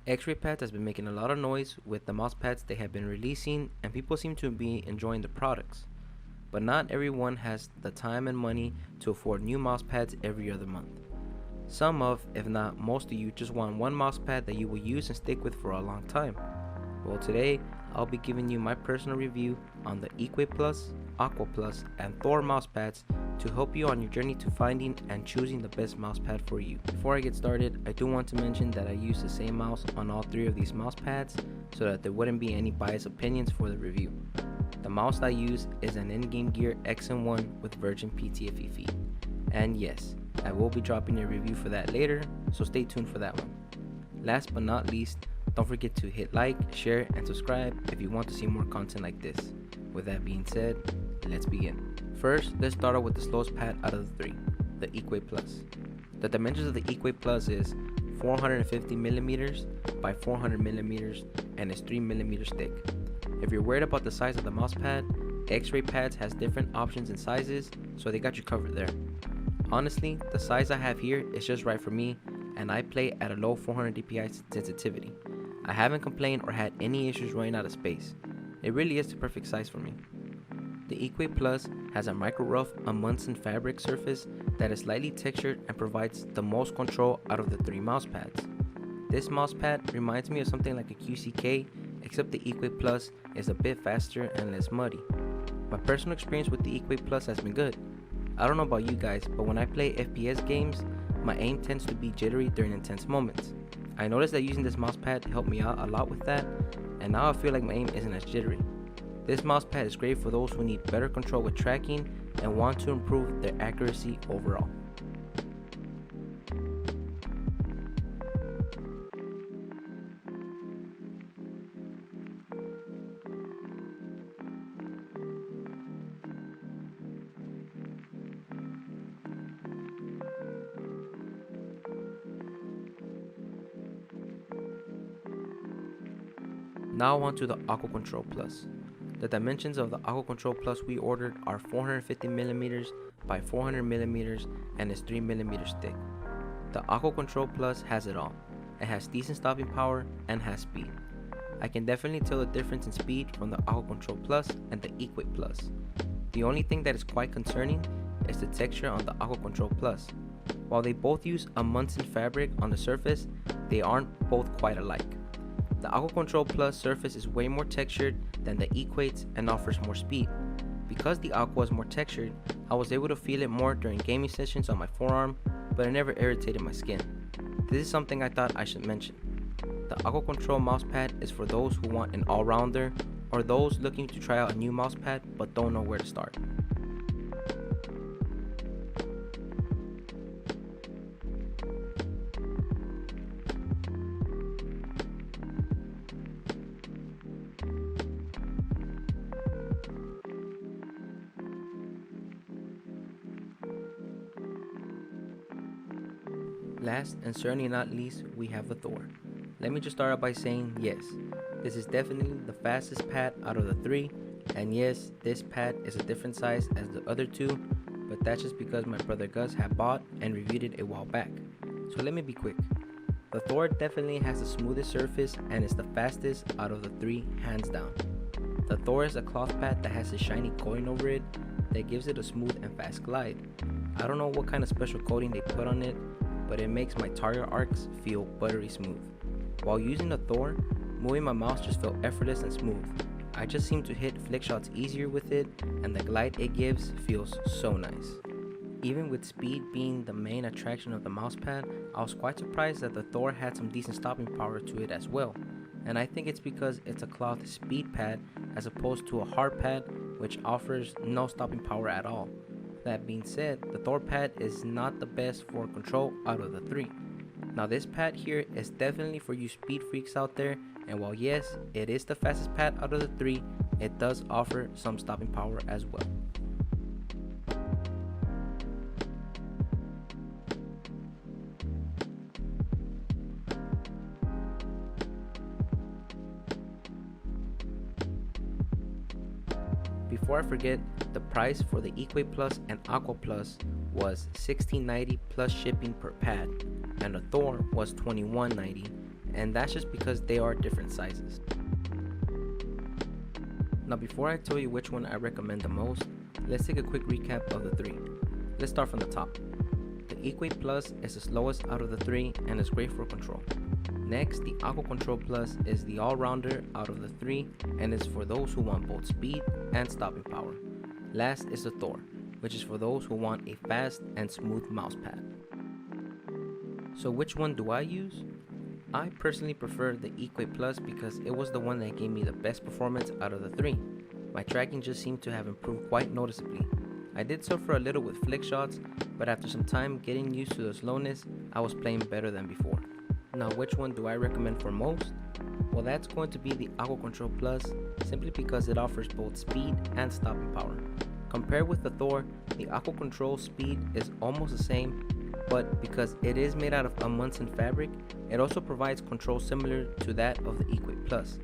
X-ray pads has been making a lot of noise with the mouse pads they have been releasing, and people seem to be enjoying the products. But not everyone has the time and money to afford new mouse pads every other month. Some of, if not most of you, just want one mouse pad that you will use and stick with for a long time. Well, today I'll be giving you my personal review on the Equate Plus, Aqua Plus, and Thor mouse pads to help you on your journey to finding and choosing the best mouse pad for you. Before I get started, I do want to mention that I use the same mouse on all three of these mouse pads so that there wouldn't be any biased opinions for the review. The mouse I use is an in-game gear XM1 with Virgin PTFE feet. And yes, I will be dropping a review for that later, so stay tuned for that one. Last but not least, don't forget to hit like, share, and subscribe if you want to see more content like this. With that being said, let's begin. First, let's start out with the slowest pad out of the three, the Equate Plus. The dimensions of the Equate Plus is 450mm by 400mm and is 3mm thick. If you're worried about the size of the mouse pad, X-ray pads has different options and sizes, so they got you covered there. Honestly, the size I have here is just right for me, and I play at a low 400 dpi sensitivity. I haven't complained or had any issues running out of space. It really is the perfect size for me. The Equate Plus has a micro rough Munson fabric surface that is slightly textured and provides the most control out of the three mouse pads. This mouse pad reminds me of something like a QCK, except the Equate Plus is a bit faster and less muddy. My personal experience with the Equate Plus has been good. I don't know about you guys, but when I play FPS games, my aim tends to be jittery during intense moments. I noticed that using this mouse pad helped me out a lot with that, and now I feel like my aim isn't as jittery. This mouse pad is great for those who need better control with tracking and want to improve their accuracy overall. Now on to the Aqua Control Plus. The dimensions of the Aqua Control Plus we ordered are 450mm by 400mm and is 3mm thick. The Aqua Control Plus has it all. It has decent stopping power and has speed. I can definitely tell the difference in speed from the Aqua Control Plus and the Equate Plus. The only thing that is quite concerning is the texture on the Aqua Control Plus. While they both use a Munson fabric on the surface, they aren't both quite alike. The Aqua Control Plus surface is way more textured than the Equate's and offers more speed. Because the Aqua is more textured, I was able to feel it more during gaming sessions on my forearm, but it never irritated my skin. This is something I thought I should mention. The Aqua Control mousepad is for those who want an all-rounder or those looking to try out a new mousepad but don't know where to start. Last and certainly not least, we have the Thor. Let me just start out by saying yes, this is definitely the fastest pad out of the three, and yes, this pad is a different size as the other two, but that's just because my brother Gus had bought and reviewed it a while back. So let me be quick. The Thor definitely has the smoothest surface and is the fastest out of the three, hands down. The Thor is a cloth pad that has a shiny coating over it that gives it a smooth and fast glide. I don't know what kind of special coating they put on it, but it makes my target arcs feel buttery smooth. While using the Thor, moving my mouse just felt effortless and smooth. I just seem to hit flick shots easier with it, and the glide it gives feels so nice. Even with speed being the main attraction of the mousepad, I was quite surprised that the Thor had some decent stopping power to it as well, and I think it's because it's a cloth speed pad as opposed to a hard pad which offers no stopping power at all. That being said, the Thor pad is not the best for control out of the three. Now this pad here is definitely for you speed freaks out there, and while yes, it is the fastest pad out of the three, it does offer some stopping power as well. Before I forget, the price for the Equate Plus and Aqua Plus was $16.90 plus shipping per pad, and the Thor was $21.90, and that's just because they are different sizes. Now before I tell you which one I recommend the most, let's take a quick recap of the three. Let's start from the top. The Equate Plus is the slowest out of the three and is great for control. Next, the Aqua Control Plus is the all-rounder out of the three and is for those who want both speed and stopping power. Last is the Thor, which is for those who want a fast and smooth mousepad. So which one do I use? I personally prefer the Equate Plus because it was the one that gave me the best performance out of the three. My tracking just seemed to have improved quite noticeably. I did suffer a little with flick shots, but after some time getting used to the slowness, I was playing better than before. Now which one do I recommend for most? Well, that's going to be the Aqua Control Plus, simply because it offers both speed and stopping power. Compared with the Thor, the Aqua Control speed is almost the same, but because it is made out of a Munson fabric, it also provides control similar to that of the Equate Plus.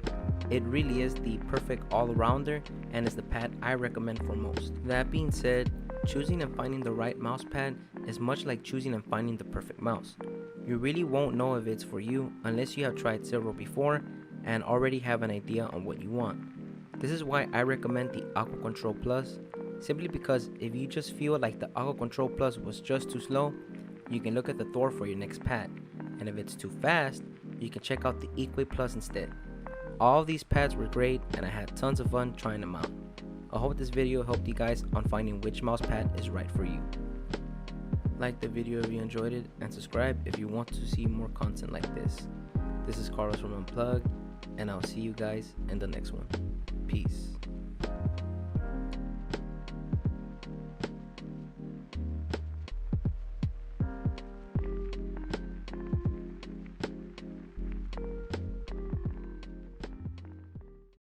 It really is the perfect all-rounder and is the pad I recommend for most. That being said, choosing and finding the right mouse pad is much like choosing and finding the perfect mouse. You really won't know if it's for you unless you have tried several before and already have an idea on what you want. This is why I recommend the Aqua Control Plus, simply because if you just feel like the Aqua Control Plus was just too slow, you can look at the Thor for your next pad, and if it's too fast, you can check out the Equate Plus instead. All of these pads were great and I had tons of fun trying them out. I hope this video helped you guys on finding which mouse pad is right for you. Like the video if you enjoyed it, and subscribe if you want to see more content like this. This is Carlos from Unplugged, and I'll see you guys in the next one. Peace.